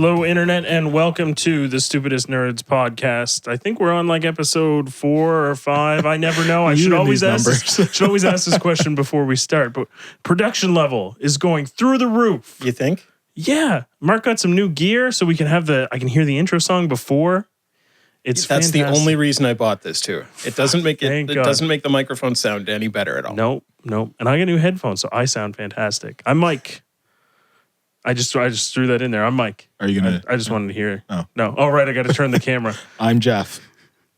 Hello, Internet, and welcome to the Stupidest Nerds podcast. I think we're on like episode 4 or 5. I never know. I should always ask this question before we start. But production level is going through the roof. You think? Yeah. Mark got some new gear so we can have I can hear the intro song before. That's fantastic. The only reason I bought this too. It doesn't make it doesn't make the microphone sound any better at all. Nope. And I got new headphones, so I sound fantastic. I'm Mike. I just threw that in there. I'm Mike. Are you gonna? I just wanted to hear. Oh no! All right, I got to turn the camera. I'm Jeff.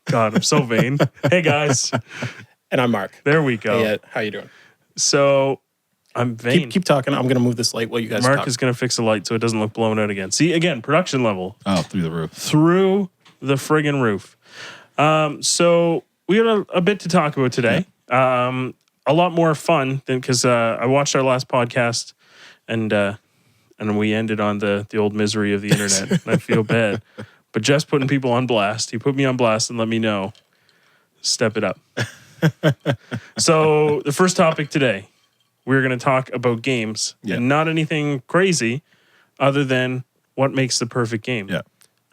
God, I'm so vain. Hey guys, and I'm Mark. There we go. Hey, how you doing? So I'm vain. Keep talking. I'm gonna move this light while you guys. Mark is gonna fix the light so it doesn't look blown out again. See, again, production level. Oh, through the roof. Through the friggin' roof. So we got a bit to talk about today. Yeah. A lot more fun than because I watched our last podcast and we ended on the old misery of the internet. And I feel bad. But Jeff's putting people on blast. He put me on blast and let me know. Step it up. So the first topic today, we're going to talk about games. Yeah. And not anything crazy other than what makes the perfect game. Yeah.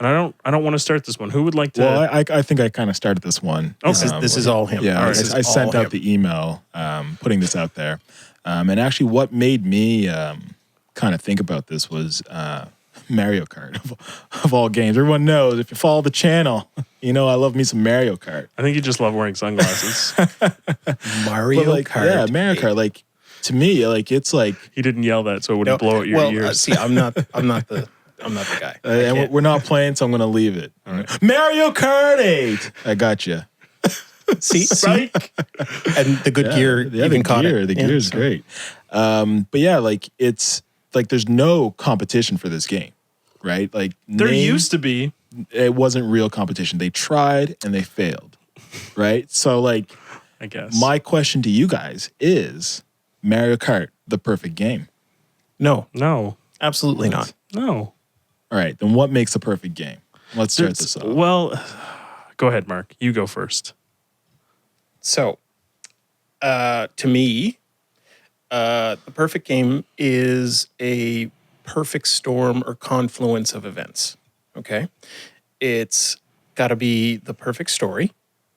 And I don't want to start this one. Who would like to? Well, I think I kind of started this one. Okay. This is all him. Yeah, right. I sent out the email putting this out there. And actually what made me kind of think about this was Mario Kart of all games. Everyone knows if you follow the channel, you know I love me some Mario Kart. I think you just love wearing sunglasses. Mario Kart. Yeah, Mario Kart. Like to me, like it's like he didn't yell that so it wouldn't blow out your ears. See, I'm not the guy. And we're not playing, so I'm going to leave it. All right. Mario Kart 8. I got you. See, and the good gear. Yeah, the gear is great. But yeah, like it's like there's no competition for this game, right? Like there used to be. It wasn't real competition. They tried and they failed, right? So like, I guess my question to you guys is: Mario Kart the perfect game? No, absolutely not. No. All right, then what makes a perfect game? Let's start this off. Well, go ahead, Mark. You go first. So, to me, the perfect game is a perfect storm or confluence of events. Okay? It's got to be the perfect story.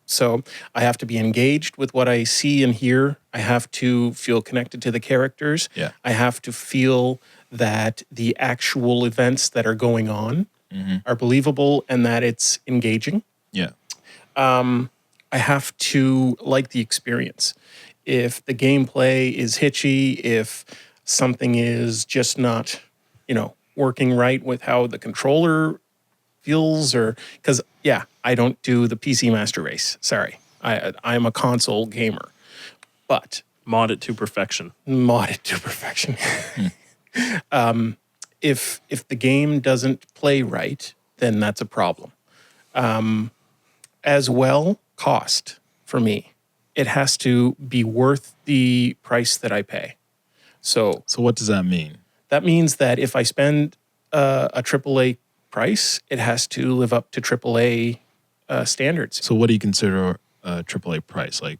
So I have to be engaged with what I see and hear. I have to feel connected to the characters. Yeah. I have to feel that the actual events that are going on are believable and that it's engaging. Yeah. I have to like the experience. If the gameplay is hitchy, if something is just not, working right with how the controller feels, or because I don't do the PC Master Race. Sorry, I'm a console gamer, but Mod it to perfection. If the game doesn't play right, then that's a problem. As well, cost for me. It has to be worth the price that I pay. So what does that mean? That means that if I spend a AAA price, it has to live up to AAA standards. So what do you consider a AAA price? Like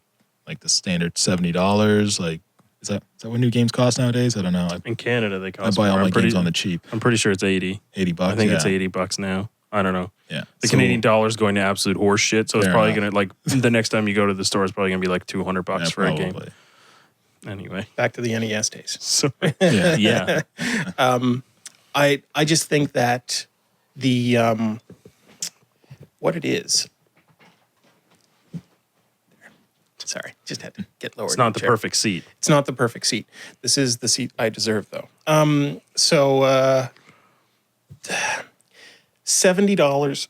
the standard $70? Like is that what new games cost nowadays? I don't know. In Canada, they cost. I buy all my games on the cheap. I'm pretty sure it's $80. $80. I think it's $80 now. I don't know. Yeah. The Canadian dollar's going to absolute horse shit, so it's probably going to, like, the next time you go to the store, it's probably going to be like $200 for a game. Anyway. Back to the NES days. So, yeah. I just think that the, what it is. Sorry, just had to get lower. It's not the perfect seat. It's not the perfect seat. This is the seat I deserve, though. So $70,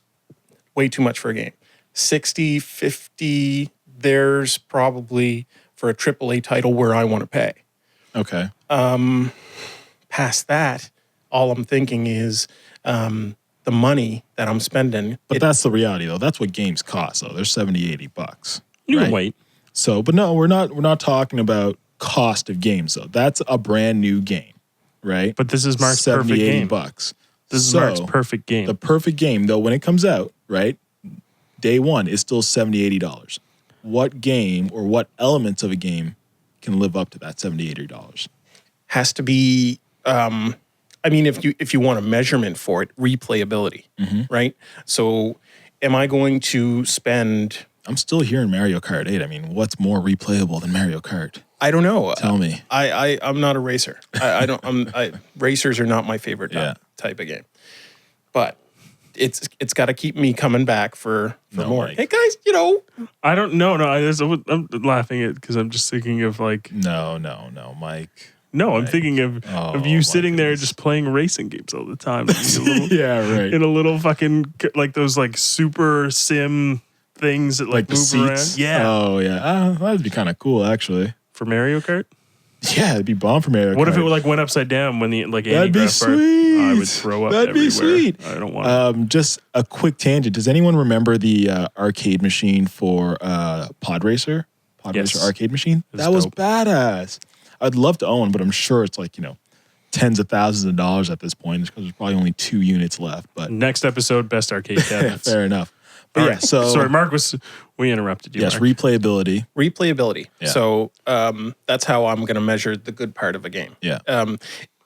way too much for a game. $60, $50, there's probably for a AAA title where I want to pay. Okay. Past that, all I'm thinking is the money that I'm spending. But that's the reality, though. That's what games cost, though. They're $70, $80. You can wait. So, but no, we're not talking about cost of games, though. That's a brand new game, right? But this is Mark's perfect game. $70, $80. This is Mark's perfect game. The perfect game, though, when it comes out, right, day one is still $70, $80. What game or what elements of a game can live up to that $70, $80? Has to be I mean, if you want a measurement for it, replayability, right? So am I going to spend... I'm still hearing Mario Kart 8. I mean, what's more replayable than Mario Kart? I don't know. Tell me. I'm not a racer. I don't. Racers are not my favorite type of game. But it's got to keep me coming back for more. Mike. Hey guys, you know. I don't know. No, I'm laughing at because I'm just thinking of like. No, Mike. No, I'm thinking of you sitting there just playing racing games all the time. In a little fucking like those like super sim things that like the move seats. around. Yeah. Oh yeah. That'd be kind of cool actually. For Mario Kart. Yeah, it'd be bomb for Mario Kart. What if it like went upside down when the like That'd be sweet. I would throw up That'd everywhere. be sweet. I don't want. Just a quick tangent. Does anyone remember the arcade machine for Pod Racer? Racer arcade machine. That was badass. I'd love to own, but I'm sure it's like tens of thousands of dollars at this point because there's probably only 2 units left. But next episode, best arcade cabinets. Fair enough. But right. So sorry, Mark we interrupted you. Yes, Mark. Replayability. Yeah. So that's how I'm going to measure the good part of a game. Yeah.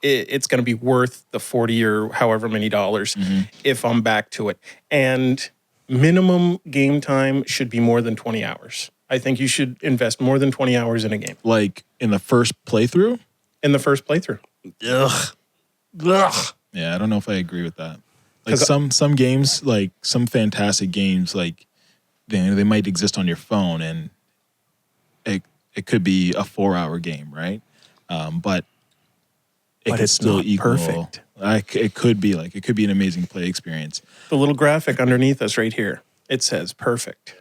It's going to be worth the $40 or however many dollars if I'm back to it. And minimum game time should be more than 20 hours. I think you should invest more than 20 hours in a game. Like in the first playthrough? In the first playthrough. Ugh. Yeah, I don't know if I agree with that. Like some games, like some fantastic games, like they might exist on your phone, and it could be a 4-hour game, right? But could it's still not equal. perfect. It could be an amazing play experience. The little graphic underneath us right here, it says perfect.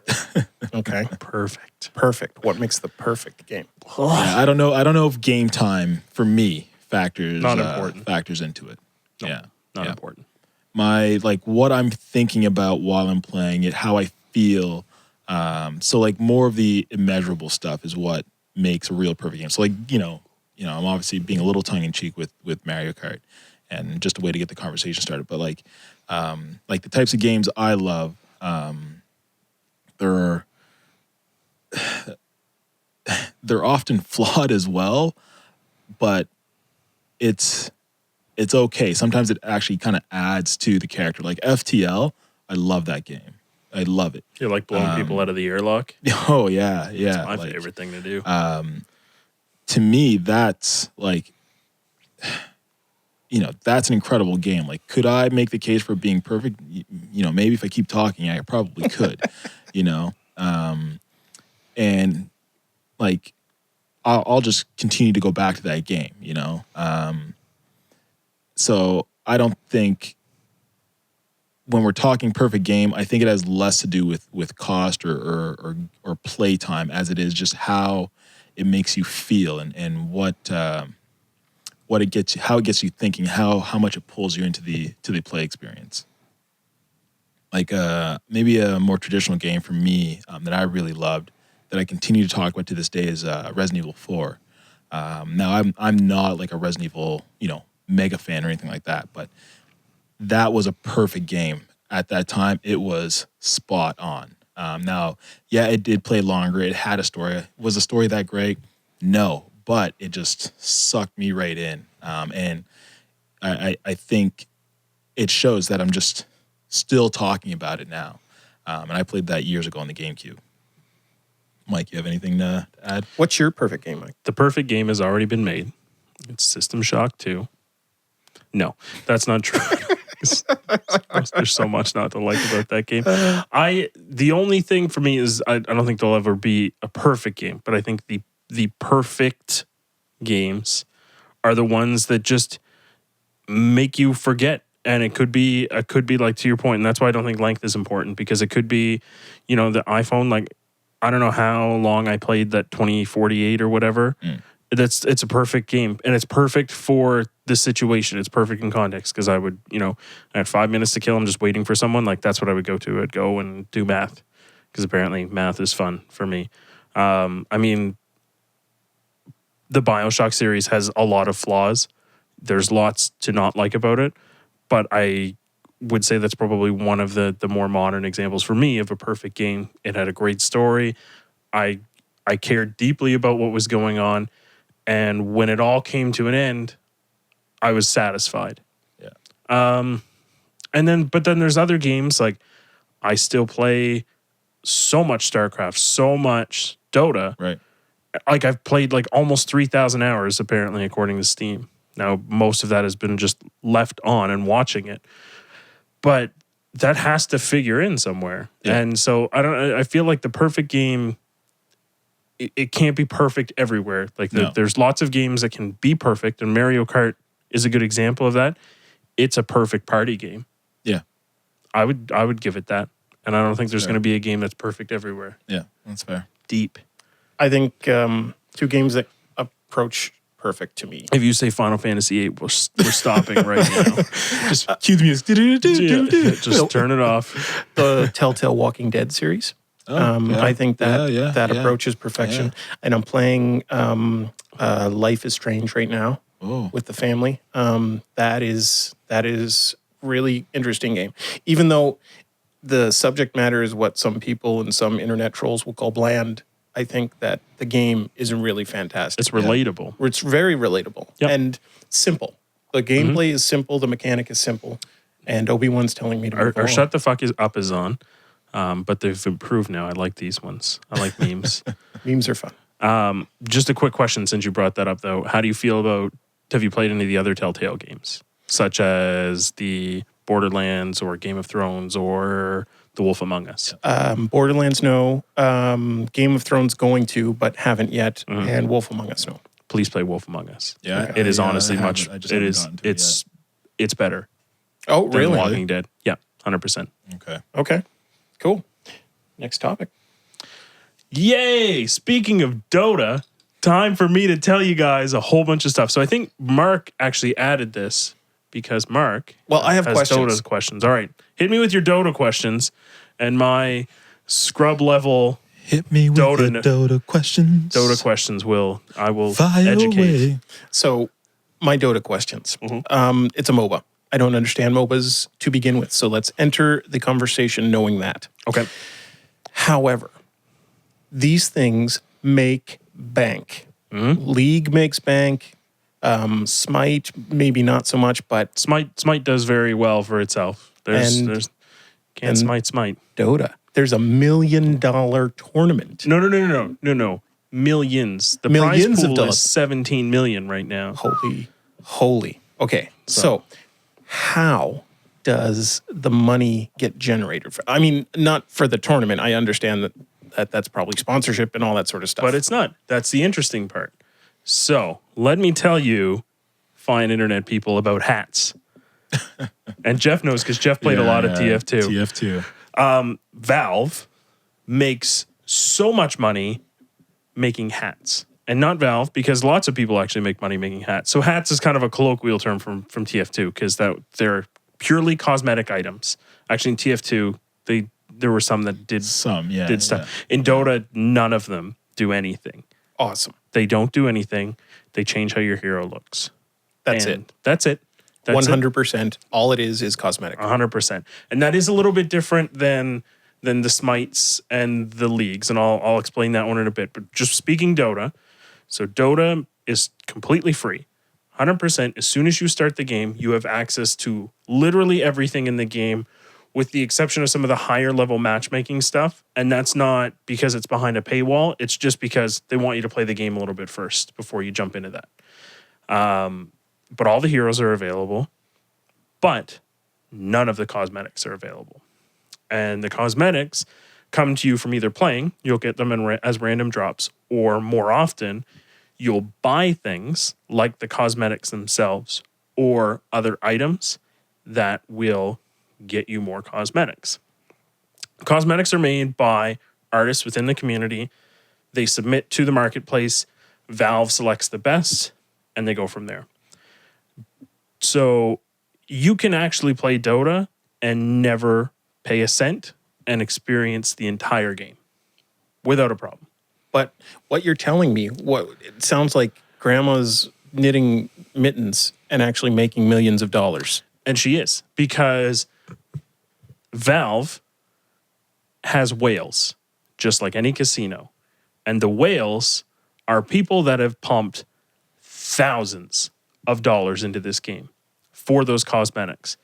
Okay, perfect. What makes the perfect game? Yeah, I don't know if game time for me factors important. Factors into it. No, not important. My what I'm thinking about while I'm playing it, how I feel. So like more of the immeasurable stuff is what makes a real perfect game. So like I'm obviously being a little tongue in cheek with Mario Kart, and just a way to get the conversation started. But like the types of games I love, they're often flawed as well, but it's okay. Sometimes it actually kind of adds to the character. Like FTL, I love that game. I love it. You're like blowing people out of the airlock. Oh yeah. It's my favorite thing to do. To me, that's like, that's an incredible game. Like, could I make the case for it being perfect? Maybe if I keep talking, I probably could. And like, I'll just continue to go back to that game. So I don't think when we're talking perfect game, I think it has less to do with cost or play time as it is just how it makes you feel and what it gets you, how it gets you thinking, how much it pulls you into the play experience. Like maybe a more traditional game for me that I really loved that I continue to talk about to this day is Resident Evil 4. Now I'm not like a Resident Evil mega fan or anything like that, but that was a perfect game at that time. It was spot on. Now, yeah, it did play longer. It had a story. Was the story that great? No, but it just sucked me right in. And I think it shows that I'm just still talking about it now. And I played that years ago on the GameCube. Mike, you have anything to add? What's your perfect game, Mike? The perfect game has already been made. It's System Shock 2. No, that's not true. There's so much not to like about that game. The only thing for me is I don't think there'll ever be a perfect game, but I think the perfect games are the ones that just make you forget. And it could be like, to your point, and that's why I don't think length is important, because it could be, the iPhone, like, I don't know how long I played that 2048 or whatever. It's a perfect game, and it's perfect for the situation. It's perfect in context, because I would, I had 5 minutes to kill. I'm just waiting for someone. Like, that's what I would go to. I'd go and do math, because apparently math is fun for me. I mean, the BioShock series has a lot of flaws. There's lots to not like about it, but I would say that's probably one of the more modern examples for me of a perfect game. It had a great story. I cared deeply about what was going on. And when it all came to an end, I was satisfied. But then there's other games like I still play so much StarCraft, so much Dota. Right. Like I've played like almost 3,000 hours apparently according to Steam. Now most of that has been just left on and watching it. But that has to figure in somewhere. Yeah. And so I feel like the perfect game it can't be perfect everywhere. Like there's lots of games that can be perfect, and Mario Kart is a good example of that. It's a perfect party game. Yeah. I would give it that. And I don't think there's fair. going to be a game that's perfect everywhere. Yeah, that's fair. Deep. I think two games that approach perfect to me. If you say Final Fantasy VIII, we're stopping right now. Just cue the music. Just turn it off. The Telltale Walking Dead series. Yeah. I think that Yeah. approach is perfection. Yeah. And I'm playing Life is Strange right now with the family. That is really interesting game. Even though the subject matter is what some people and some internet trolls will call bland, I think that the game is really fantastic. It's relatable. It's very relatable and simple. The gameplay is simple. The mechanic is simple. And Obi-Wan's telling me to move Our on. Shut the Fuck Up is on. But they've improved now. I like these ones. I like memes. Memes are fun. Just a quick question since you brought that up, though. How do you feel about, have you played any of the other Telltale games, such as the Borderlands or Game of Thrones or The Wolf Among Us? Borderlands, no. Game of Thrones, going to, but haven't yet. And Wolf Among Us, no. Please play Wolf Among Us. Yeah, it is honestly I much. haven't- I just It haven't is. gotten to it It's better Oh, than really? Walking Dead. Yeah, 100%. Okay. Okay, cool. Next topic. Yay! Speaking of Dota, time for me to tell you guys a whole bunch of stuff. So I think Mark actually added this because Mark I have has questions. Dota questions. All right. Hit me with your Dota questions and my scrub level Hit me with Dota- the Dota questions. Dota questions I will Fire educate. away. So, my Dota questions. It's a MOBA. I don't understand MOBAs to begin with. So, let's enter the conversation knowing that. Okay. However, these things make bank. League makes bank. Smite, maybe not so much, but Smite does very well for itself. There's and- Smite. Dota, there's $1 million tournament. No. Millions. The Millions prize of pool dollars. is 17 million right now. Holy. Okay, so how does the money get generated? I mean, not for the tournament. I understand that's probably sponsorship and all that sort of stuff. But it's not. That's the interesting part. So let me tell you, fine internet people, about hats. And Jeff knows because Jeff played a lot of TF2. TF2. Valve makes so much money making hats. And not Valve, because lots of people actually make money making hats. So hats is kind of a colloquial term from TF2 because they're purely cosmetic items. Actually, in TF2, there were some that did stuff. In Dota, none of them do anything. Awesome. They don't do anything. They change how your hero looks. That's And it. That's it. 100%. All it is cosmetic. 100%. And that is a little bit different than the Smites and the leagues. And I'll explain that one in a bit. But just speaking Dota, so Dota is completely free. 100%. As soon as you start the game, you have access to literally everything in the game, with the exception of some of the higher level matchmaking stuff. And that's not because it's behind a paywall. It's just because they want you to play the game a little bit first before you jump into that. But all the heroes are available, but none of the cosmetics are available. And the cosmetics come to you from either playing, you'll get them as random drops, or more often, you'll buy things like the cosmetics themselves or other items that will get you more cosmetics. Cosmetics are made by artists within the community. They submit to the marketplace. Valve selects the best, and they go from there. So you can actually play Dota and never pay a cent and experience the entire game without a problem. But what you're telling me, it sounds like grandma's knitting mittens and actually making millions of dollars. And she is, because Valve has whales, just like any casino. And the whales are people that have pumped thousands of dollars into this game. for those cosmetics.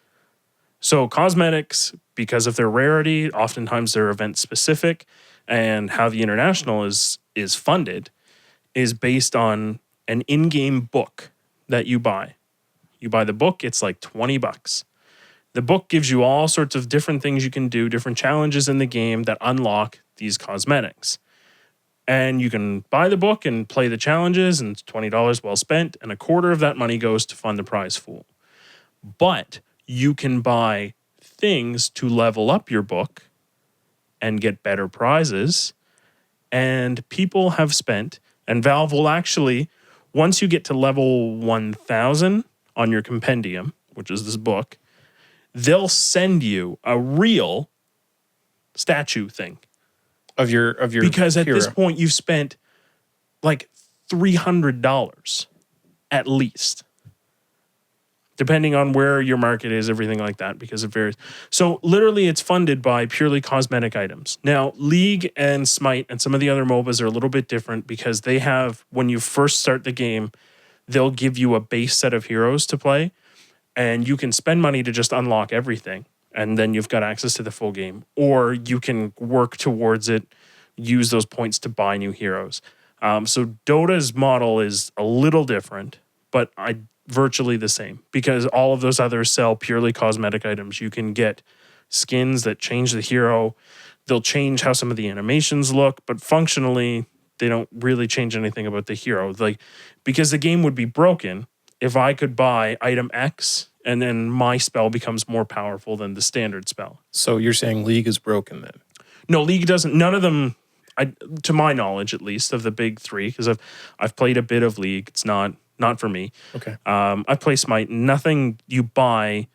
So cosmetics, because of their rarity, oftentimes they're event specific, and how the international is funded is based on an in-game book that you buy. You buy the book, it's like $20. The book gives you all sorts of different things you can do, different challenges in the game that unlock these cosmetics. And you can buy the book and play the challenges, and it's $20 well spent, and a quarter of that money goes to fund the prize pool. But you can buy things to level up your book and get better prizes. And people have spent, and Valve will actually, once you get to level 1000 on your compendium, which is this book, they'll send you a real statue thing. Of your Because at hero. this point you've spent like $300 at least, depending on where your market is, everything like that, because it varies. So literally it's funded by purely cosmetic items. Now, League and Smite and some of the other MOBAs are a little bit different because they have, when you first start the game, they'll give you a base set of heroes to play, and you can spend money to just unlock everything, and then you've got access to the full game. Or you can work towards it, use those points to buy new heroes. So Dota's model is a little different, but virtually the same, because all of those others sell purely cosmetic items. You can get skins that change the hero. They'll change how some of the animations look, but functionally, they don't really change anything about the hero. Like, because the game would be broken if I could buy item X and then my spell becomes more powerful than the standard spell. So you're saying League is broken then? No, League doesn't. None of them, to my knowledge at least, of the big three, because I've played a bit of League. It's not for me. Okay. I play Smite. Nothing you buy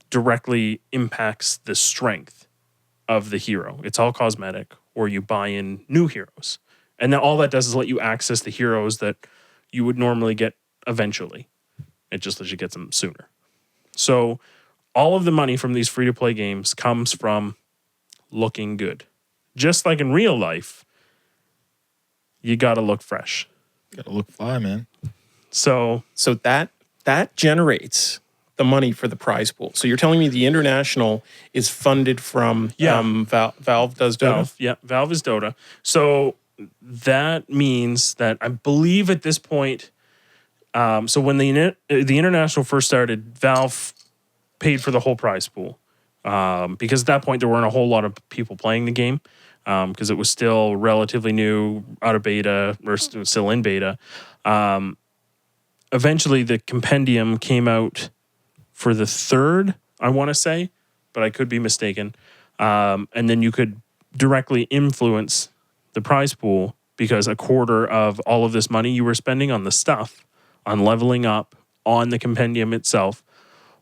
directly impacts the strength of the hero. It's all cosmetic, or you buy in new heroes. And then all that does is let you access the heroes that you would normally get eventually. It just lets you get them sooner. So all of the money from these free-to-play games comes from looking good. Just like in real life, you got to look fresh. Gotta look fly, man. So that generates the money for the prize pool. So you're telling me the international is funded from Valve does Dota? Valve, yeah, Valve is Dota. So that means that I believe at this point, so when the international first started, Valve paid for the whole prize pool, because at that point there weren't a whole lot of people playing the game, because it was still relatively new, out of beta, or still in beta. Eventually, the compendium came out for the third, I want to say, but I could be mistaken. And then you could directly influence the prize pool, because a quarter of all of this money you were spending on the stuff, on leveling up, on the compendium itself,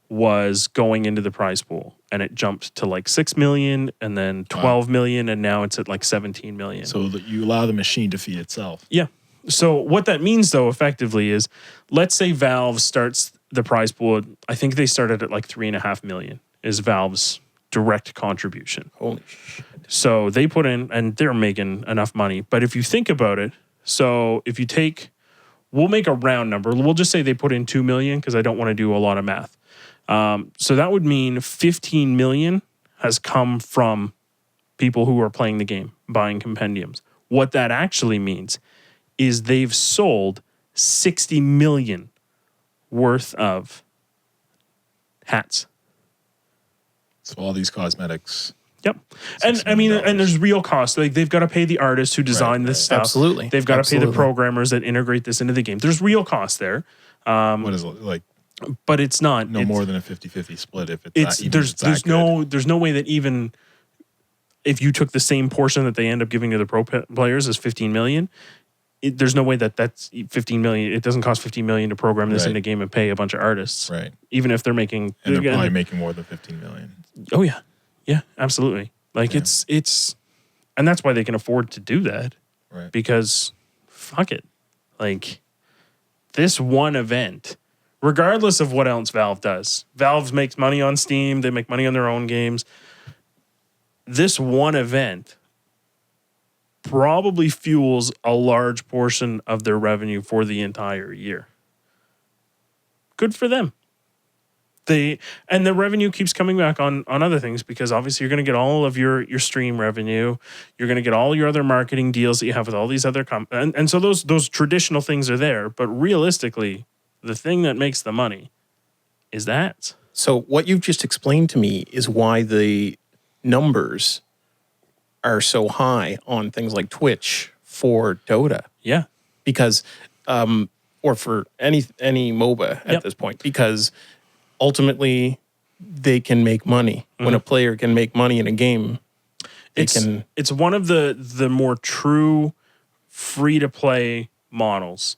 was going into the prize pool. And it jumped to like 6 million, and then 12 million, and now it's at like 17 million. So that you allow the machine to feed itself. Yeah. So what that means, though, effectively is, let's say Valve starts the prize pool. I think they started at like 3.5 million is Valve's direct contribution. Holy shit. So they put in, and they're making enough money. But if you think about it, so if you take, we'll make a round number. We'll just say they put in 2 million, because I don't want to do a lot of math. So that would mean 15 million has come from people who are playing the game, buying compendiums. What that actually means is they've sold 60 million worth of hats. So all these cosmetics. Yep. And I mean, and there's real costs. Like, they've got to pay the artists who design this stuff. Absolutely. They've got to pay the programmers that integrate this into the game. There's real costs there. What is it like? But it's not more than a 50-50 split. If it's there's no way that, even if you took the same portion that they end up giving to the pro players as 15 million, there's no way that that's 15 million. It doesn't cost 15 million to program this into a game and pay a bunch of artists. Right. Even if they're making, and they're probably making more than 15 million. Oh yeah. Yeah, absolutely. Like, it's and that's why they can afford to do that. Right. Because fuck it. Like, this one event, regardless of what else Valve does. Valve makes money on Steam, they make money on their own games. This one event probably fuels a large portion of their revenue for the entire year. Good for them. And the revenue keeps coming back on other things, because obviously you're going to get all of your stream revenue. You're going to get all your other marketing deals that you have with all these other and so those traditional things are there. But realistically, the thing that makes the money is that. So what you've just explained to me is why the numbers are so high on things like Twitch for Dota. Yeah. Because, or for any MOBA at this point, because ultimately they can make money. When a player can make money in a game, it's one of the more true free to play models,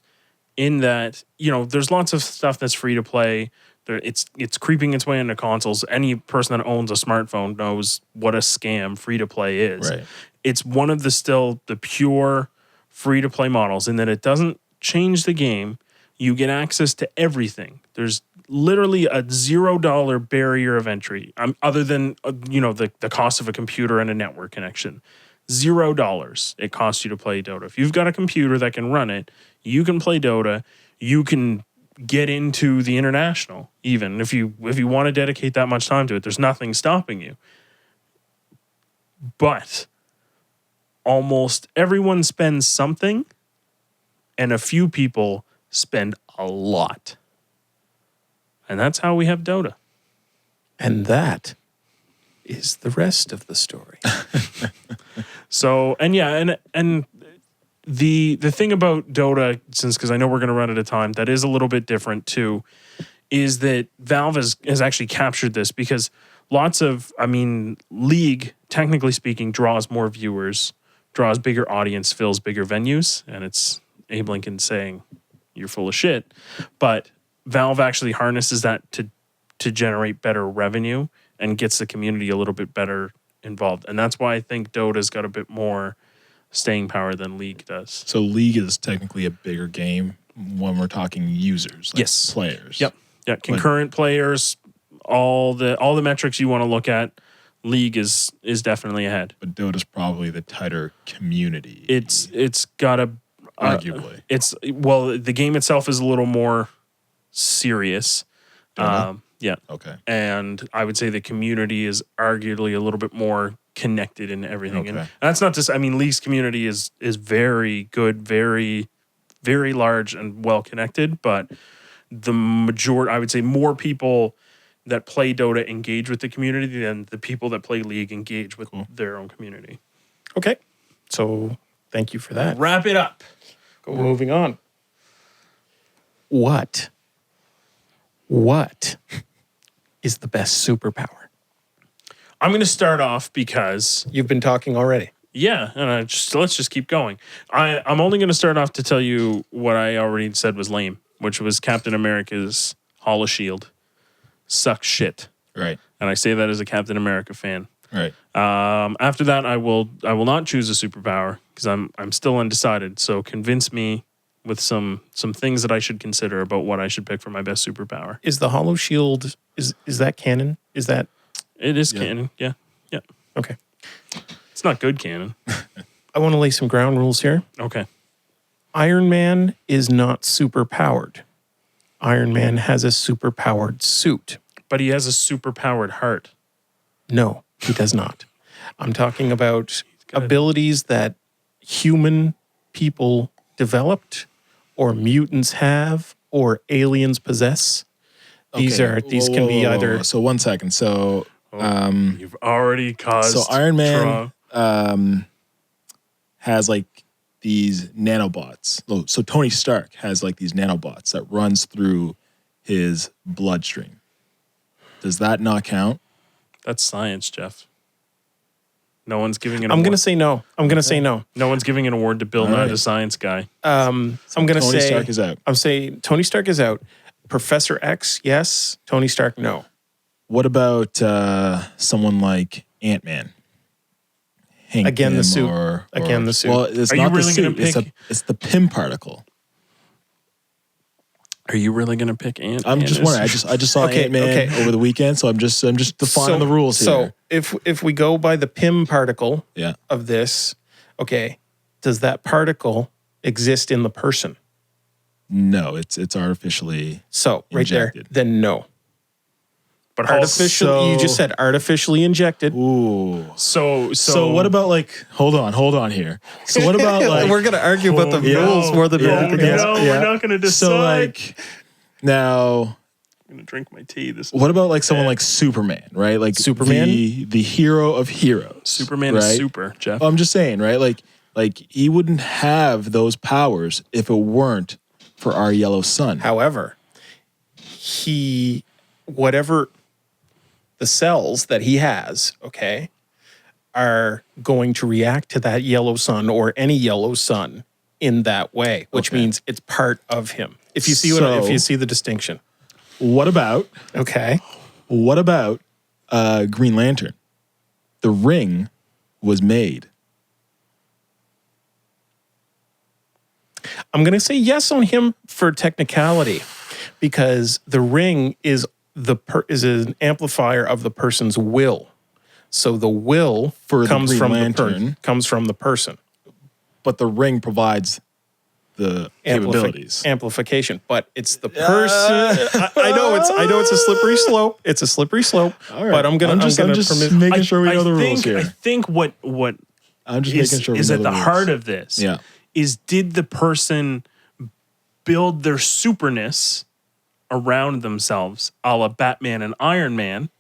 in that, you know, there's lots of stuff that's free to play. It's creeping its way into consoles. Any person that owns a smartphone knows what a scam free to play is. Right. It's one of the pure free to play models, in that it doesn't change the game. You get access to everything. There's literally a $0 barrier of entry, other than the cost of a computer and a network connection. $0 it costs you to play Dota. If you've got a computer that can run it, you can play Dota. You can get into the international, even if you want to dedicate that much time to it. There's nothing stopping you. But almost everyone spends something, and a few people spend a lot. And that's how we have Dota. And that is the rest of the story. So, and the thing about Dota, because I know we're going to run out of time, that is a little bit different too, is that Valve has actually captured this, because League, technically speaking, draws more viewers, draws bigger audience, fills bigger venues, and it's Abe Lincoln saying, you're full of shit. But Valve actually harnesses that to generate better revenue and gets the community a little bit better involved. And that's why I think Dota's got a bit more staying power than League does. So League is technically a bigger game when we're talking users, like yes, players. Yep. Yeah, concurrent players, all the metrics you want to look at, League is definitely ahead. But Dota's probably the tighter community. It's got a arguably. The game itself is a little more serious. Yeah. Okay. And I would say the community is arguably a little bit more connected in everything. Okay. And that's not just, League's community is very good, very, very large and well connected, but the majority, I would say more people that play Dota engage with the community than the people that play League engage with their own community. Okay. So thank you for that. Wrap it up. Moving on. What is the best superpower? I'm going to start off because you've been talking already. Yeah, and let's just keep going. I'm only going to start off to tell you what I already said was lame, which was Captain America's Holo Shield. Sucks shit. Right. And I say that as a Captain America fan. Right. After that, I will not choose a superpower because I'm still undecided. So convince me with some things that I should consider about what I should pick for my best superpower. Is the Holo Shield is that canon? Is that? It is canon. Yeah. Yeah. Okay. It's not good canon. I want to lay some ground rules here. Okay. Iron Man is not super powered. Iron Man has a super powered suit. But he has a super powered heart. No, he does not. I'm talking about abilities that human people developed or mutants have or aliens possess. These can be either. So 1 second. So you've already caused. So Iron Man has like these nanobots. So Tony Stark has like these nanobots that runs through his bloodstream. Does that not count? That's science, Jeff. No one's giving an I'm award. going to say no. I'm going to say no. No one's giving an award to Bill Nye, the science guy. I'm going to say Tony Stark is out. I'm saying Tony Stark is out. Professor X, yes. Tony Stark, no. What about someone like Ant-Man? Again, the suit. Again, the suit. Well, it's Are not you really the suit. gonna pick? It's the Pym particle. Are you really going to pick Ant-Man? I'm just wondering. I just saw Ant-Man over the weekend, so I'm just defining the rules here. So if we go by the Pym particle of this, okay, does that particle exist in the person? No, it's artificially right injected. there. Then no. But Hulk, You just said artificially injected. Ooh. so what about like? Hold on here. So what about like? We're gonna argue about the rules more than anything else. No, we're not going to decide. So like now. I'm going to drink my tea. What about like someone like Superman, right? Like Superman, the hero of heroes. Superman right? is super, Jeff. I'm just saying, right? Like he wouldn't have those powers if it weren't for our yellow sun. However, whatever the cells that he has, okay, are going to react to that yellow sun or any yellow sun in that way, which means it's part of him. If you see if you see the distinction. What about Green Lantern? The ring was made. I'm going to say yes on him for technicality, because the ring is an amplifier of the person's will. So the will comes from the person. But the ring provides the capabilities. Amplification, but it's the person. I know it's a slippery slope. It's a slippery slope. All right. But I'm just making sure we know the rules here. I think what I'm just making sure we is know at the rules. heart of this. Yeah. Is did the person build their superness around themselves, a la Batman and Iron Man,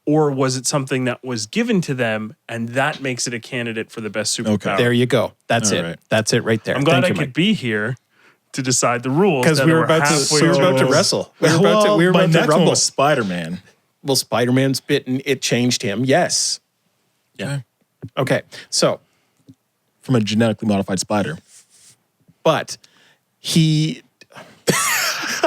or was it something that was given to them and that makes it a candidate for the best superpower? Okay. There you go. That's All it. right. That's it right there. I'm glad Thank I could be here to decide the rules because we were about to wrestle. We were about to rumble. Was Spider-Man. Well, Spider-Man's bitten. It changed him. Yes. Yeah. Okay. So, From a genetically modified spider. but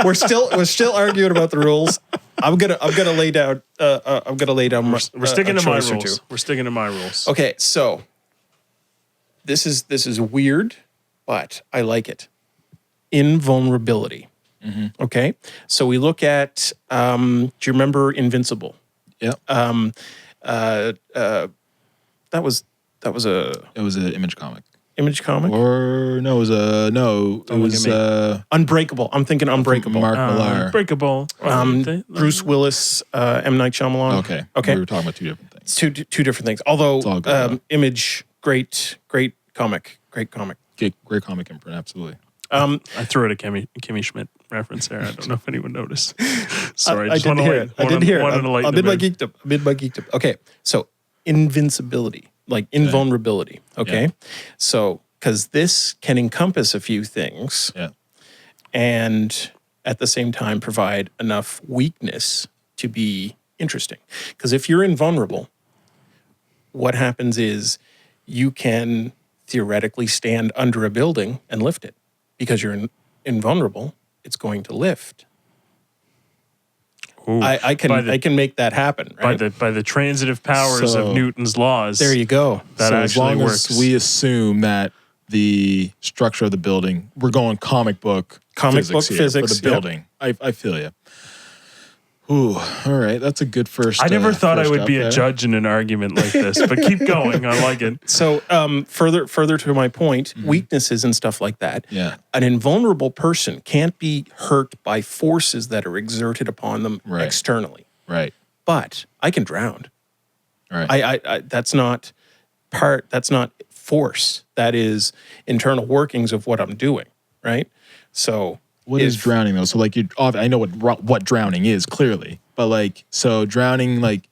we're still arguing about the rules. I'm gonna lay down. We're sticking to my choice or rules. two. We're sticking to my rules. Okay, so this is weird, but I like it. Invulnerability. Mm-hmm. Okay, so we look at. Do you remember Invincible? Yeah. That was a It was an Image comic. Image comic. Or no, it was Unbreakable. I'm thinking Unbreakable. Mark Millar. Breakable. Bruce Willis, M. Night Shyamalan. Okay. We were talking about two different things. Two different things. Although all good, though. Image, great comic. Great comic imprint, absolutely. I threw it a Kimmy Schmidt reference there. I don't know if anyone noticed. Sorry, I didn't hear it. I didn't hear it. I'm in my geekdom. geekdom. Okay, so invincibility, like invulnerability. Okay, so because this can encompass a few things, and at the same time provide enough weakness to be interesting. Because if you're invulnerable, what happens is you can theoretically stand under a building and lift it. Because you're invulnerable, it's going to lift. Ooh, I can make that happen, right? By the transitive powers of Newton's laws. There you go. That so actually as long works. as we assume that the structure of the building, we're going comic book physics for the building. Yep. I feel you. Ooh, all right. That's a good first. I never thought I first would be there. a judge in an argument like this, but keep going. I like it. So further to my point, weaknesses and stuff like that. Yeah. An invulnerable person can't be hurt by forces that are exerted upon them externally. Right. But I can drown. Right. I that's not force. That is internal workings of what I'm doing. Right. So what is drowning though? So like I know what drowning is clearly, but like so drowning like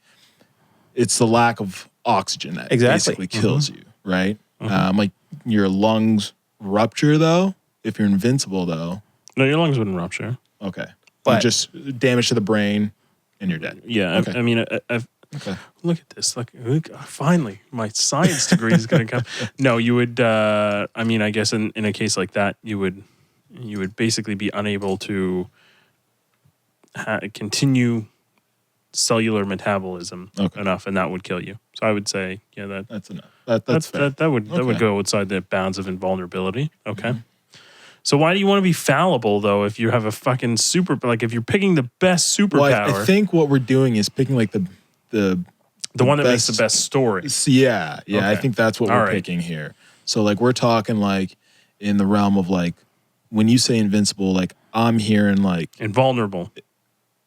it's the lack of oxygen that basically kills you, right? Like your lungs rupture though if you're invincible though. No, your lungs wouldn't rupture. Okay, but just damage to the brain and you're dead. Yeah, okay. I mean, look at this. Look, finally, my science degree is going to come. No, you would. I mean, I guess in a case like that, you would basically be unable to continue cellular metabolism enough, and that would kill you. So I would say, that's enough. That's fair. That would go outside the bounds of invulnerability. Okay. Mm-hmm. So why do you want to be fallible though? If you have a fucking if you're picking the best superpower, well, I think what we're doing is picking like the one that makes the best story. Yeah. Okay. I think that's what we're picking here. So like we're talking like in the realm of like when you say invincible, like I'm hearing like invulnerable.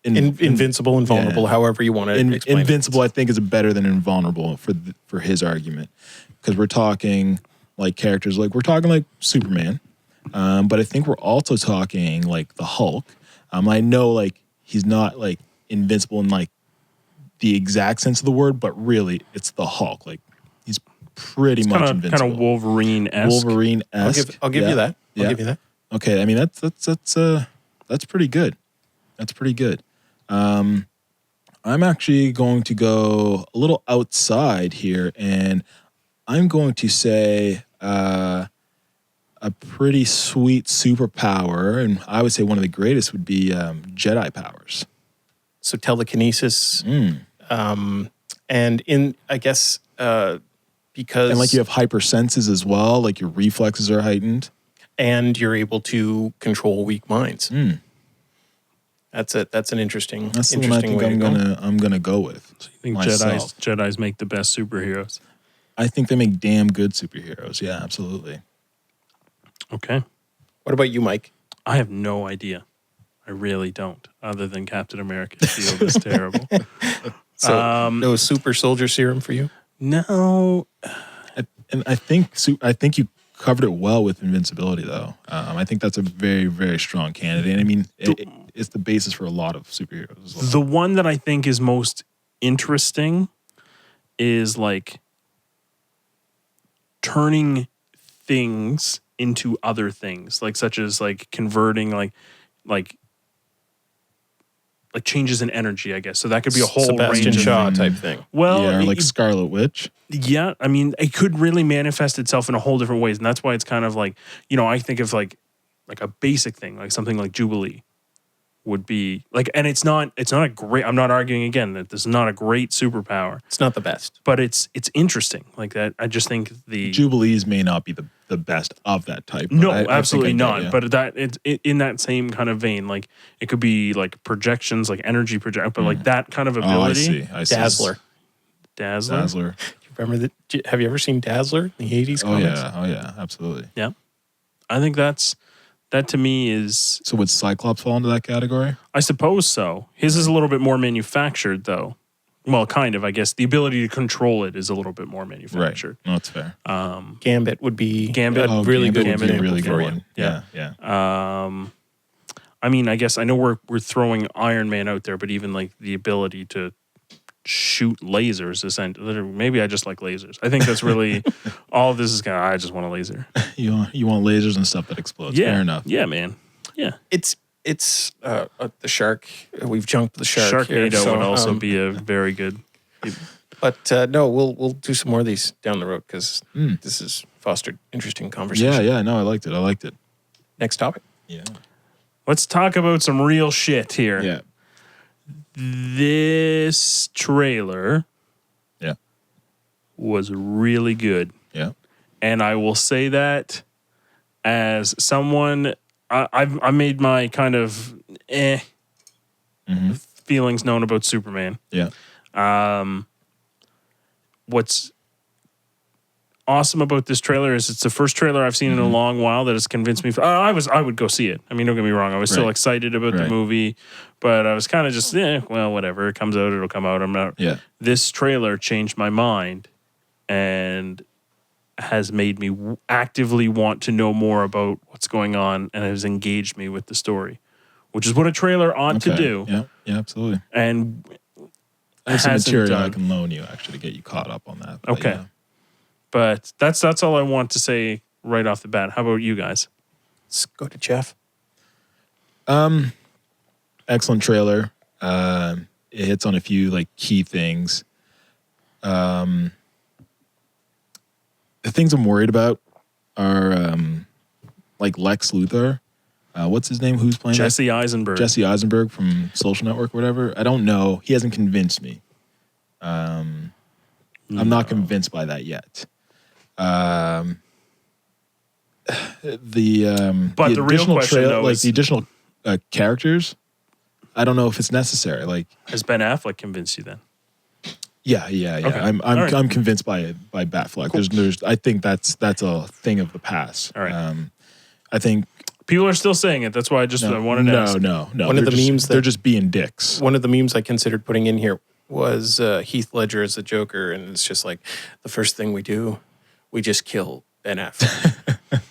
invincible, invulnerable, however you want to explain invincible, it. I think, is better than invulnerable for his argument, because we're talking like characters like Superman, but I think we're also talking like the Hulk. I know like he's not like invincible in like the exact sense of the word, but really it's the Hulk. Like he's pretty much invincible. Kind of Wolverine-esque. Wolverine-esque. I'll give you that. I'll give you that. Okay, I mean that's pretty good. That's pretty good. I'm actually going to go a little outside here, and I'm going to say a pretty sweet superpower, and I would say one of the greatest would be Jedi powers. So telekinesis, and I guess because and like you have hyper senses as well, like your reflexes are heightened, and you're able to control weak minds. That's an interesting. That's the one I think I'm gonna go with. So you think myself. Jedis make the best superheroes? I think they make damn good superheroes. Yeah, absolutely. Okay. What about you, Mike? I have no idea. I really don't. Other than Captain America's shield is terrible. So no super soldier serum for you? No. And I think you covered it well with invincibility, though. I think that's a very, very strong candidate. I mean, it's the basis for a lot of superheroes as well. The one that I think is most interesting is like turning things into other things, like such as like converting like changes in energy, I guess. So that could be a whole Sebastian range Shaw of type thing. Well, yeah, or like Scarlet Witch. Yeah, I mean, it could really manifest itself in a whole different ways, and that's why it's kind of like, I think of like a basic thing, like something like Jubilee would be like, and it's not a great. I'm not arguing again that this is not a great superpower. It's not the best, but it's interesting. Like that, I just think the Jubilees may not be the best of that type. No, absolutely not. But that it's in that same kind of vein. Like it could be like projections, like energy project, but like that kind of ability. I see. Dazzler. You remember that? Have you ever seen Dazzler in the 80s comics? Oh yeah, absolutely. Yeah, I think that to me is. So would Cyclops fall into that category? I suppose so. His is a little bit more manufactured, though. Well, kind of, I guess. The ability to control it is a little bit more manufactured. Right. No, that's fair. Gambit would be a really good one. Yeah. I mean, I guess I know we're throwing Iron Man out there, but even like the ability to shoot lasers, essentially. Maybe I just like lasers. I think that's really all of this is kind of, I just want a laser. You want lasers and stuff that explodes. Yeah. Fair enough. Yeah, man. Yeah. It's the shark. We've jumped the shark. Sharknado would also be a very good. But no, we'll do some more of these down the road because this has fostered interesting conversation. Yeah. No, I liked it. Next topic. Yeah. Let's talk about some real shit here. Yeah. This trailer was really good. Yeah. And I will say that as someone, I made my kind of feelings known about Superman. Yeah. What's awesome about this trailer is it's the first trailer I've seen in a long while that has convinced me. I would go see it. I mean, don't get me wrong. I was still excited about the movie, but I was kind of just, well, whatever. It comes out, it'll come out. I'm not. Yeah. This trailer changed my mind and has made me actively want to know more about what's going on and has engaged me with the story, which is what a trailer ought to do. Yeah, absolutely. And I have some material I can loan you actually to get you caught up on that. Okay. Yeah. But that's all I want to say right off the bat. How about you guys? Let's go to Jeff. Excellent trailer. It hits on a few like key things. The things I'm worried about are like Lex Luthor. What's his name? Who's playing Jesse Eisenberg. Jesse Eisenberg from Social Network or whatever. I don't know. He hasn't convinced me. I'm not convinced by that yet. The real question though like the additional characters, I don't know if it's necessary. Like, has Ben Affleck convinced you then? Yeah. Okay. I'm convinced by Batfleck. Cool. There's I think that's a thing of the past. All right. I think People are still saying it. That's why I wanted to ask. No. One of the memes they're just being dicks. One of the memes I considered putting in here was Heath Ledger as the Joker, and it's just like, the first thing we do, we just kill Ben Affleck.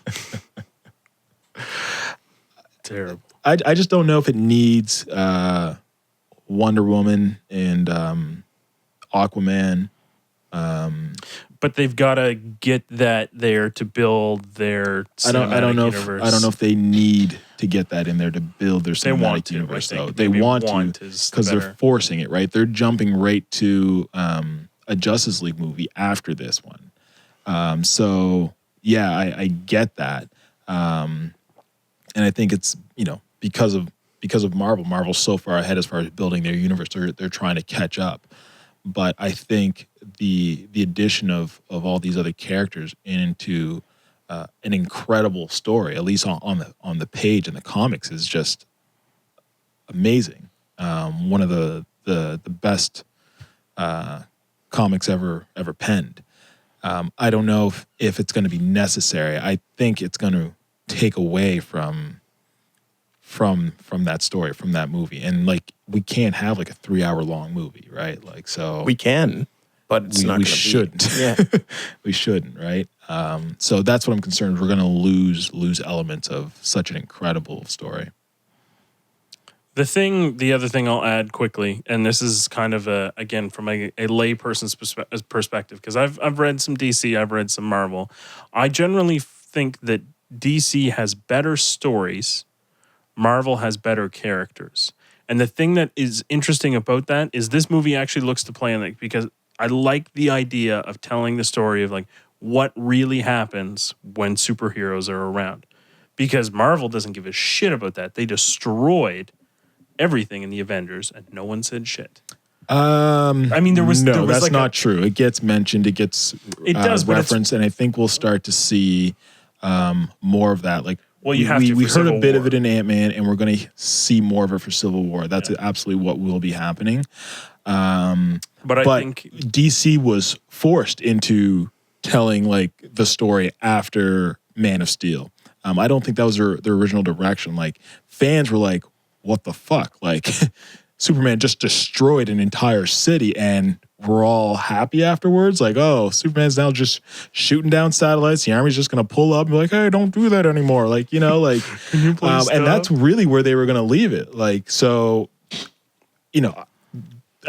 Terrible. I just don't know if it needs Wonder Woman and Aquaman. But they've got to get that there to build their cinematic universe. I don't know if they need to get that in there to build their They want cinematic to, universe. I think. Though they Maybe want want to is because they're better. forcing it, right? They're jumping right to a Justice League movie after this one. So yeah, I get that, and I think it's because of Marvel. Marvel's so far ahead as far as building their universe. They're trying to catch up. But I think the addition of all these other characters into an incredible story, at least on the page in the comics, is just amazing. One of the best comics ever penned. I don't know if it's going to be necessary. I think it's going to take away from that story, from that movie. And like, we can't have like a 3-hour long movie, right? Like, so We can, but it's not. We gonna shouldn't. Be. Yeah. We shouldn't, right? So that's what I'm concerned. We're going to lose elements of such an incredible story. The other thing I'll add quickly, and this is kind of again from a layperson's perspective, because I've read some DC, I've read some Marvel. I generally think that DC has better stories, Marvel has better characters. And the thing that is interesting about that is this movie actually looks to play on it, because I like the idea of telling the story of like what really happens when superheroes are around. Because Marvel doesn't give a shit about that. They destroyed everything in the Avengers and no one said shit. I mean, there was that's like not true. It gets mentioned, it gets referenced, and I think we'll start to see more of that. Like, well, we heard a bit of it in Ant-Man, and we're going to see more of it for Civil War. That's absolutely what will be happening. But I think DC was forced into telling like the story after Man of Steel. I don't think that was their original direction. Like, fans were like, what the fuck? Like, Superman just destroyed an entire city and we're all happy afterwards. Like, oh, Superman's now just shooting down satellites. The army's just going to pull up and be like, hey, don't do that anymore. Like, like, can you please and that's really where they were going to leave it. Like, so, I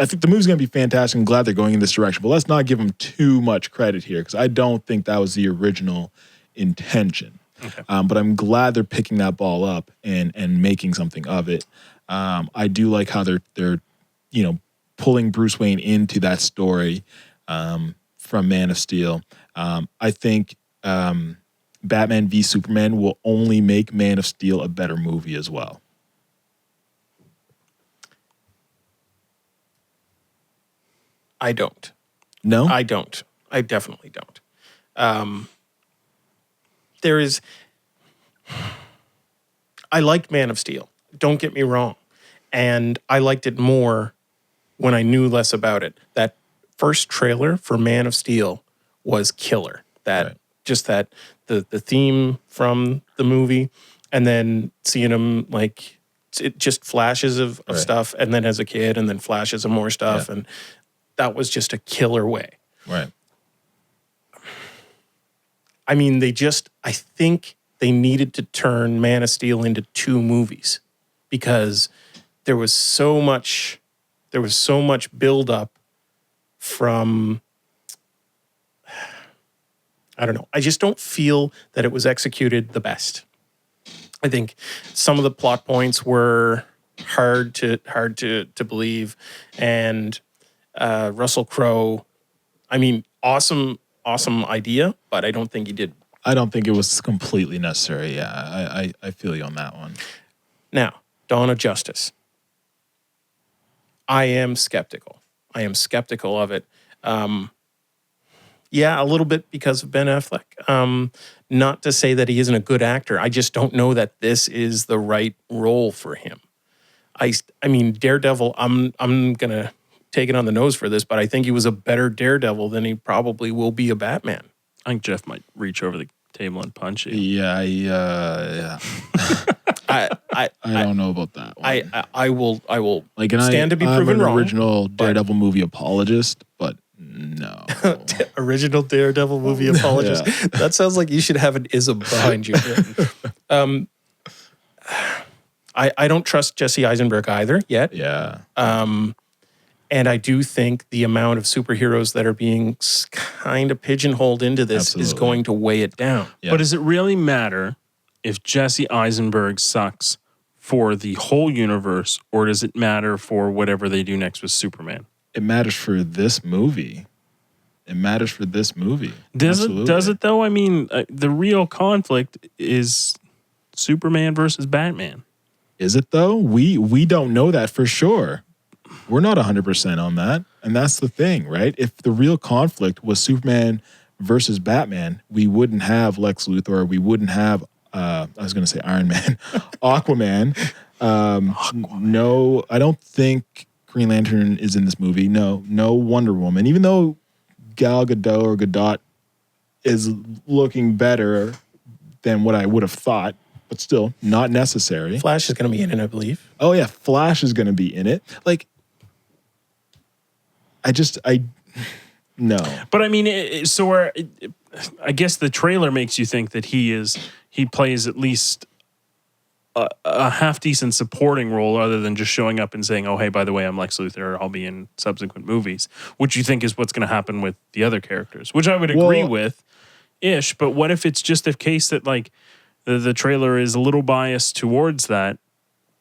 think the movie's going to be fantastic. I'm glad they're going in this direction, but let's not give them too much credit here, because I don't think that was the original intention. Okay. But I'm glad they're picking that ball up and making something of it. I do like how they're pulling Bruce Wayne into that story from Man of Steel. I think Batman v Superman will only make Man of Steel a better movie as well. I don't. No? I don't. I definitely don't. There is... I liked Man of Steel. Don't get me wrong. And I liked it more when I knew less about it. That first trailer for Man of Steel was killer. Just that the theme from the movie, and then seeing him like it just flashes of stuff, and then as a kid, and then flashes of more stuff, and that was just a killer way. Right. I mean, I think they needed to turn Man of Steel into 2 movies, because there was so much buildup from, I don't know. I just don't feel that it was executed the best. I think some of the plot points were hard to believe, and Russell Crowe, I mean, awesome idea, but I don't think he did. I don't think it was completely necessary. Yeah, I feel you on that one. Now, Dawn of Justice. I am skeptical. Of it. A little bit because of Ben Affleck. Not to say that he isn't a good actor. I just don't know that this is the right role for him. I mean, Daredevil, I'm going to take it on the nose for this, but I think he was a better Daredevil than he probably will be a Batman. I think Jeff might reach over the table and punch you. Yeah. I don't know about that one. I will like, stand to be proven I'm an wrong. original Daredevil movie apologist, but no. Original Daredevil movie apologist. Yeah. That sounds like you should have an ism behind you. I don't trust Jesse Eisenberg either yet. Yeah. And I do think the amount of superheroes that are being kind of pigeonholed into this is Absolutely. going to weigh it down. Yeah. But does it really matter if Jesse Eisenberg sucks for the whole universe, or does it matter for whatever they do next with Superman? It matters for this movie. Does Absolutely. it? Does it though? I mean, the real conflict is Superman versus Batman. Is it though? We don't know that for sure. We're not 100% on that. And that's the thing, right? If the real conflict was Superman versus Batman, we wouldn't have Lex Luthor. We wouldn't have, I was going to say Iron Man, Aquaman. No, I don't think Green Lantern is in this movie. No Wonder Woman. Even though Gal Gadot is looking better than what I would have thought, but still not necessary. Flash is going to be in it, I believe. Oh yeah, Flash is going to be in it. Like, no. But I mean, I guess the trailer makes you think that he plays at least a half decent supporting role, other than just showing up and saying, "Oh, hey, by the way, I'm Lex Luthor. I'll be in subsequent movies," which you think is what's going to happen with the other characters, which I would agree with, ish. But what if it's just a case that like the trailer is a little biased towards that,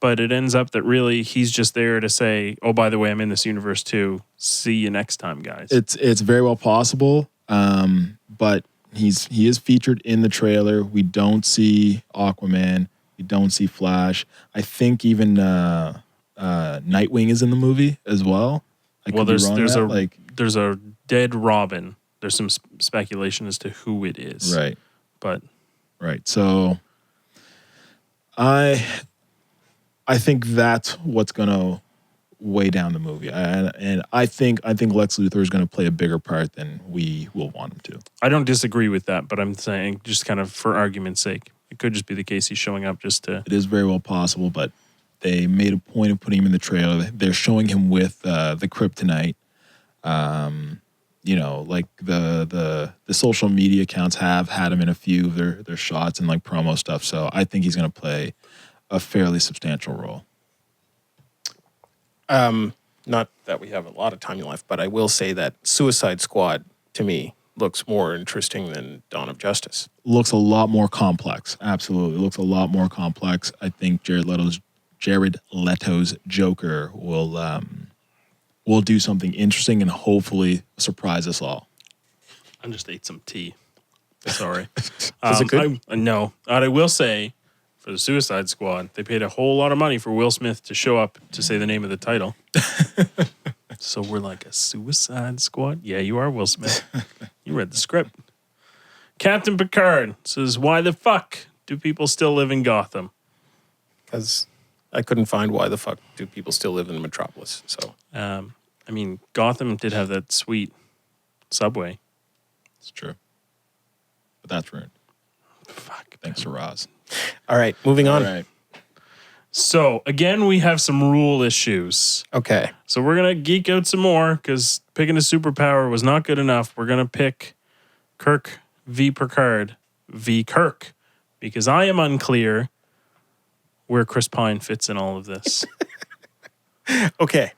but it ends up that really he's just there to say, "Oh, by the way, I'm in this universe too. See you next time, guys." It's very well possible, but he is featured in the trailer. We don't see Aquaman. We don't see Flash. I think even Nightwing is in the movie as well. There's a dead Robin. There's some speculation as to who it is. Right. But right. So I think that's what's going to weigh down the movie. And I think Lex Luthor is going to play a bigger part than we will want him to. I don't disagree with that, but I'm saying just kind of for argument's sake, it could just be the case he's showing up just to... It is very well possible, but they made a point of putting him in the trailer. They're showing him with the kryptonite. Like the social media accounts have had him in a few of their shots and like promo stuff. So I think he's going to play a fairly substantial role. Not that we have a lot of time left, but I will say that Suicide Squad, to me, looks more interesting than Dawn of Justice. Looks a lot more complex. Absolutely. Looks a lot more complex. I think Jared Leto's Joker will do something interesting and hopefully surprise us all. I just ate some tea. Sorry. Is it good? No. I will say, for the Suicide Squad, they paid a whole lot of money for Will Smith to show up to say the name of the title. So we're like a Suicide Squad? Yeah, you are, Will Smith. You read the script. Captain Picard says, "Why the fuck do people still live in Gotham?" Because I couldn't find why the fuck do people still live in Metropolis. So, Gotham did have that sweet subway. It's true. But that's ruined. Fuck. Thanks to Roz. All right, moving on. All right. So, again, we have some rule issues. Okay. So we're going to geek out some more because picking a superpower was not good enough. We're going to pick Kirk v. Picard v. Kirk because I am unclear where Chris Pine fits in all of this. Okay.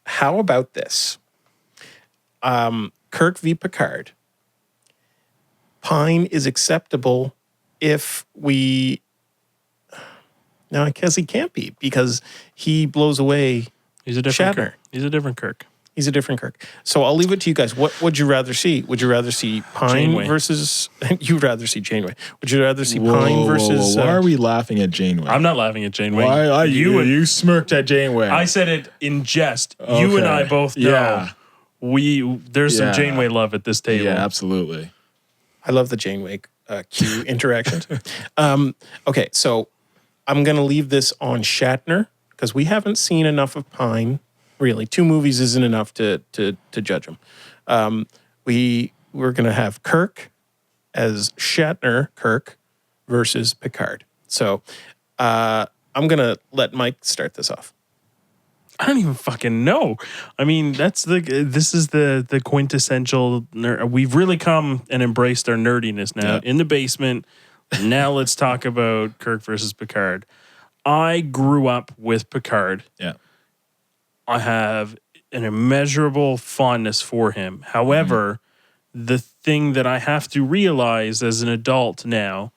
How about this? Kirk v. Picard. Pine is acceptable if we... No, I guess he can't be because he blows away He's a different Shatner. Kirk. He's a different Kirk. He's a different Kirk. So I'll leave it to you guys. What would you rather see? Would you rather see Pine Janeway. versus... You'd rather see Janeway. Would you rather see Pine versus... Why are we laughing at Janeway? I'm not laughing at Janeway. Why you smirked at Janeway? I said it in jest. You and I both know there's some Janeway love at this table. Yeah, absolutely. I love the Janeway Q interactions. Okay, so I'm going to leave this on Shatner because we haven't seen enough of Pine. Really, 2 movies isn't enough to judge him. We're going to have Kirk as Shatner Kirk versus Picard. So I'm going to let Mike start this off. I don't even fucking know. I mean, this is the quintessential nerd. We've really come and embraced our nerdiness now in the basement. Now let's talk about Kirk versus Picard. I grew up with Picard. Yeah. I have an immeasurable fondness for him. However, the thing that I have to realize as an adult now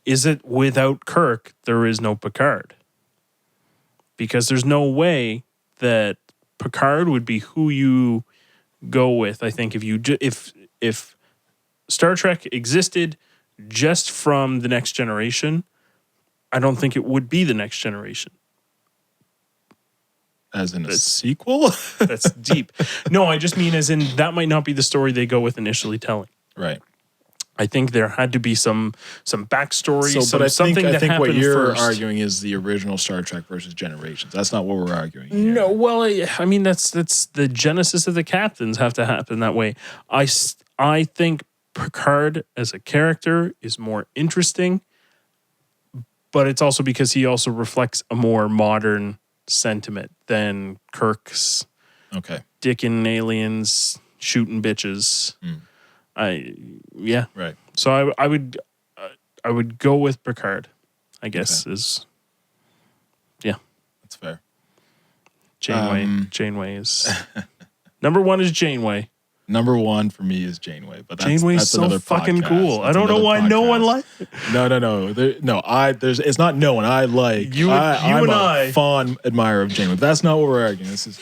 is that without Kirk, there is no Picard. Because there's no way that Picard would be who you go with. I think if Star Trek existed just from the Next Generation, I don't think it would be the Next Generation. As in a sequel? That's deep. No, I just mean as in that might not be the story they go with initially telling. Right. I think there had to be some backstory, I something think, that I think happened what you're first. arguing is the original Star Trek versus Generations. That's not what we're arguing here. No, well, I mean that's the genesis of the captains have to happen that way. I think Picard as a character is more interesting, but it's also because he also reflects a more modern sentiment than Kirk's. Okay. Dicking aliens, shooting bitches. Right. So I would go with Picard, I guess is. That's fair. Janeway is number one is Janeway. Number one for me is Janeway, but Janeway's so another fucking podcast. cool. That's I don't know why no one podcast. likes. No. It's not no one. I like You I'm and a I. fond admirer of Janeway. But that's not what we're arguing. This is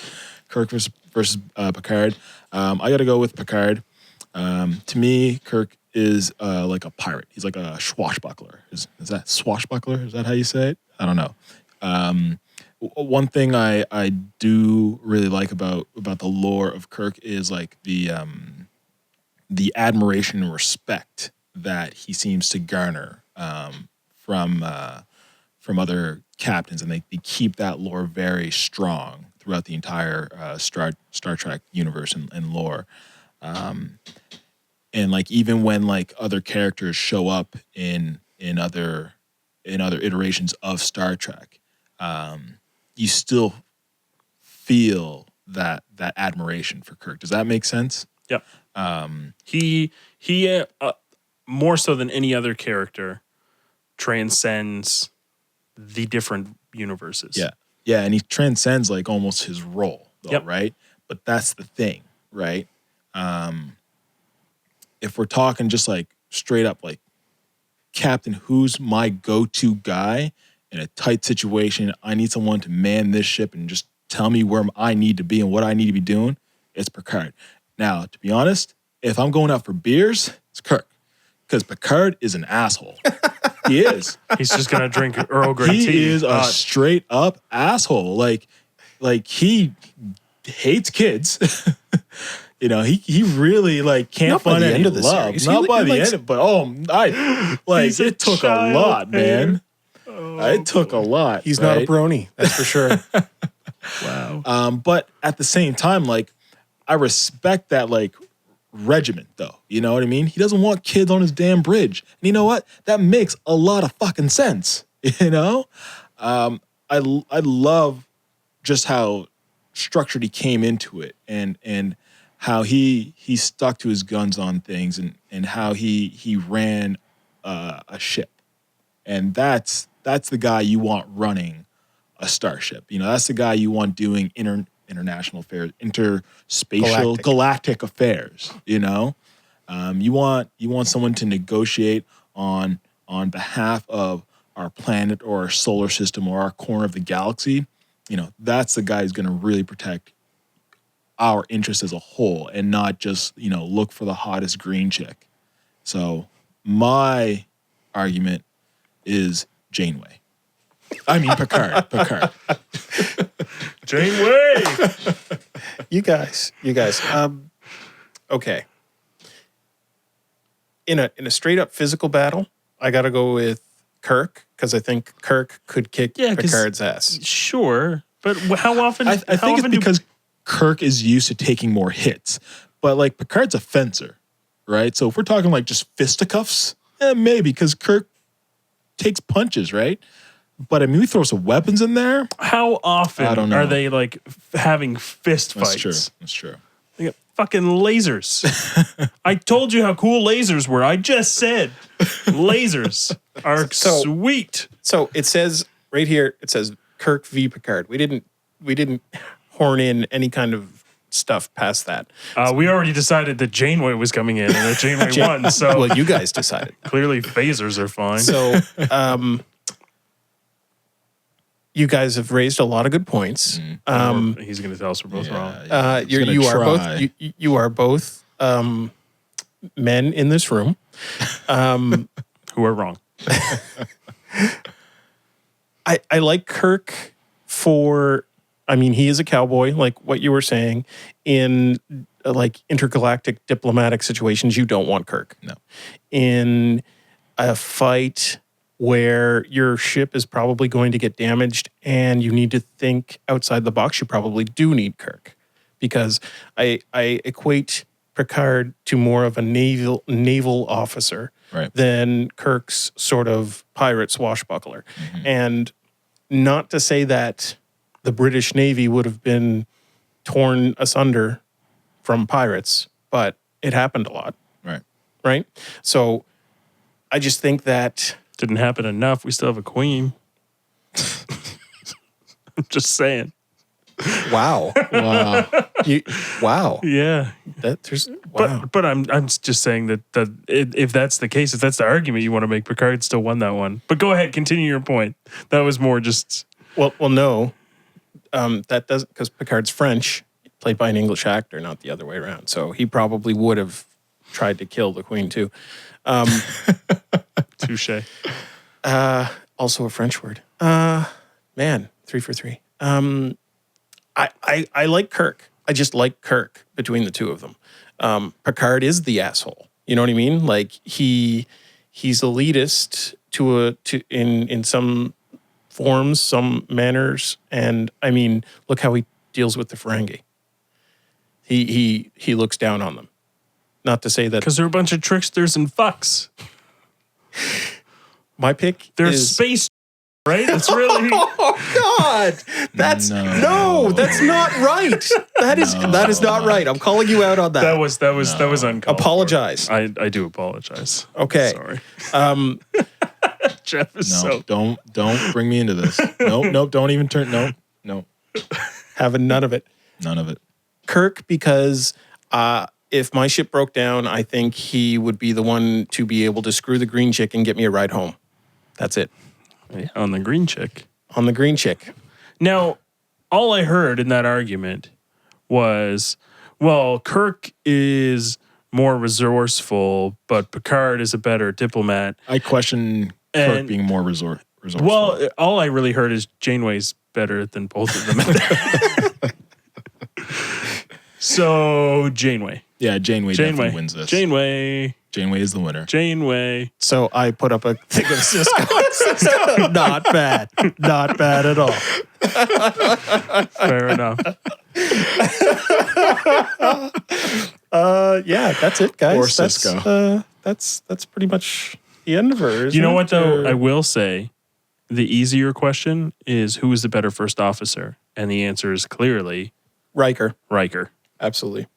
Kirk versus Picard. I got to go with Picard. To me, Kirk is like a pirate. He's like a swashbuckler. Is that swashbuckler? Is that how you say it? I don't know. One thing I do really like about the lore of Kirk is like the admiration and respect that he seems to garner from other captains, and they keep that lore very strong throughout the entire Star Trek universe and lore. And like even when like other characters show up in other iterations of Star Trek, you still feel that admiration for Kirk. Does that make sense? Yep. He more so than any other character transcends the different universes. Yeah, and he transcends like almost his role, though, right? But that's the thing, right? If we're talking just like straight up like captain, who's my go-to guy in a tight situation, I need someone to man this ship and just tell me where I need to be and what I need to be doing, it's Picard. Now, to be honest, if I'm going out for beers, it's Kirk. Because Picard is an asshole. He is. He's just going to drink Earl Grey tea. He is a straight up asshole. Like he hates kids. You know, he really like can't find any love. Not by the end, but it took a lot, man. It took a lot. He's not a brony, that's for sure. Wow. But at the same time, like I respect that like regiment, though. You know what I mean? He doesn't want kids on his damn bridge. And you know what? That makes a lot of fucking sense. You know, I love just how structured he came into it, and how he stuck to his guns on things, and how he ran a ship, and that's the guy you want running a starship. You know, that's the guy you want doing international affairs, interspatial, galactic affairs. You know, you want someone to negotiate on behalf of our planet or our solar system or our corner of the galaxy. You know, that's the guy who's going to really protect our interests as a whole, and not just, you know, look for the hottest green chick. So my argument is Janeway. I mean Picard. Janeway. You guys. Okay. In a straight up physical battle, I got to go with Kirk, because I think Kirk could kick Picard's ass. Sure, but how often? I think it's because Kirk is used to taking more hits, but like Picard's a fencer, right? So if we're talking like just fisticuffs, maybe, because Kirk takes punches, right? But I mean, we throw some weapons in there. How often I don't know. are they like having fist fights? That's true. That's true. They got fucking lasers. I told you how cool lasers were. I just said lasers are sweet. So it says right here, it says Kirk v. Picard. We didn't horn in any kind of stuff past that. We already decided that Janeway was coming in and that Janeway won. So Well, you guys decided. clearly phasers are fine. So you guys have raised a lot of good points. He's going to tell us we're both wrong. You are both men in this room. Who are wrong. I like Kirk for, I mean, he is a cowboy, like what you were saying. In like intergalactic diplomatic situations, you don't want Kirk. No. In a fight where your ship is probably going to get damaged and you need to think outside the box, you probably do need Kirk. Because I equate Picard to more of a naval officer than Kirk's sort of pirate swashbuckler. Mm-hmm. And not to say that the British Navy would have been torn asunder from pirates, but it happened a lot. Right? So I just think that Didn't happen enough. We still have a queen. I'm just saying. wow. Wow. Yeah. Wow. But I'm just saying that if that's the case, if that's the argument you want to make, Picard still won that one. But go ahead, continue your point. That was more just Well, no. That doesn't, because Picard's French, played by an English actor, not the other way around. So he probably would have tried to kill the Queen too. touche. Also a French word. Man, 3 for 3. I like Kirk. I just like Kirk between the two of them. Picard is the asshole. You know what I mean? Like he's elitist in some forms, some manners, and I mean, look how he deals with the Ferengi. He looks down on them. Not to say that Because they're a bunch of tricksters and fucks. my pick They're is space, right? It's really Oh God! That's no, that's not right. That is not right. I'm calling you out on that. that was uncalled for. Apologize. I do apologize. Okay. Sorry. Jeff is Don't bring me into this. Nope. Don't even turn. No. Having none of it. None of it. Kirk, because if my ship broke down, I think he would be the one to be able to screw the green chick and get me a ride home. That's it. Yeah, on the green chick. On the green chick. Now, all I heard in that argument was, well, Kirk is more resourceful, but Picard is a better diplomat. I question Kirk being more resourceful. Well, all I really heard is Janeway's better than both of them. So, Janeway. Yeah, Janeway definitely wins this. Janeway Janeway is the winner. Janeway. So I put up a thing of Cisco. Not bad. Not bad at all. Fair enough. Yeah, that's it, guys. Or Cisco. That's pretty much the end of her. You know what, though? I will say the easier question is who is the better first officer? And the answer is clearly Riker. Have Absolutely. you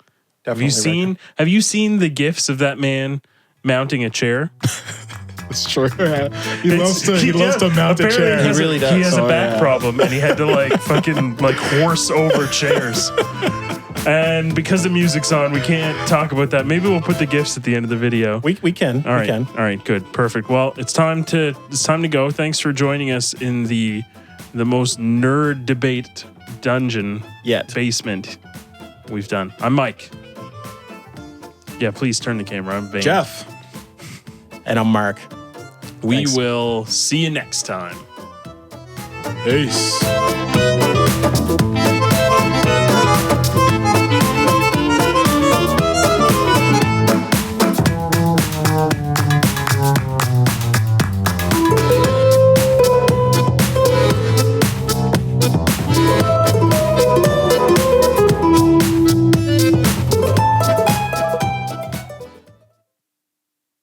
Definitely Have you seen the gifs of that man mounting a chair? Sure. He loves to mount a chair. He really does. He has a back problem, and he had to fucking horse over chairs. And because the music's on, we can't talk about that. Maybe we'll put the gifs at the end of the video. We can. All right. We can. All right. Good. Perfect. Well, it's time to go. Thanks for joining us in the most nerd debate dungeon basement we've done. I'm Mike. Yeah, please turn the camera. I'm Vane. Jeff. And I'm Mark. We will see you next time. Peace.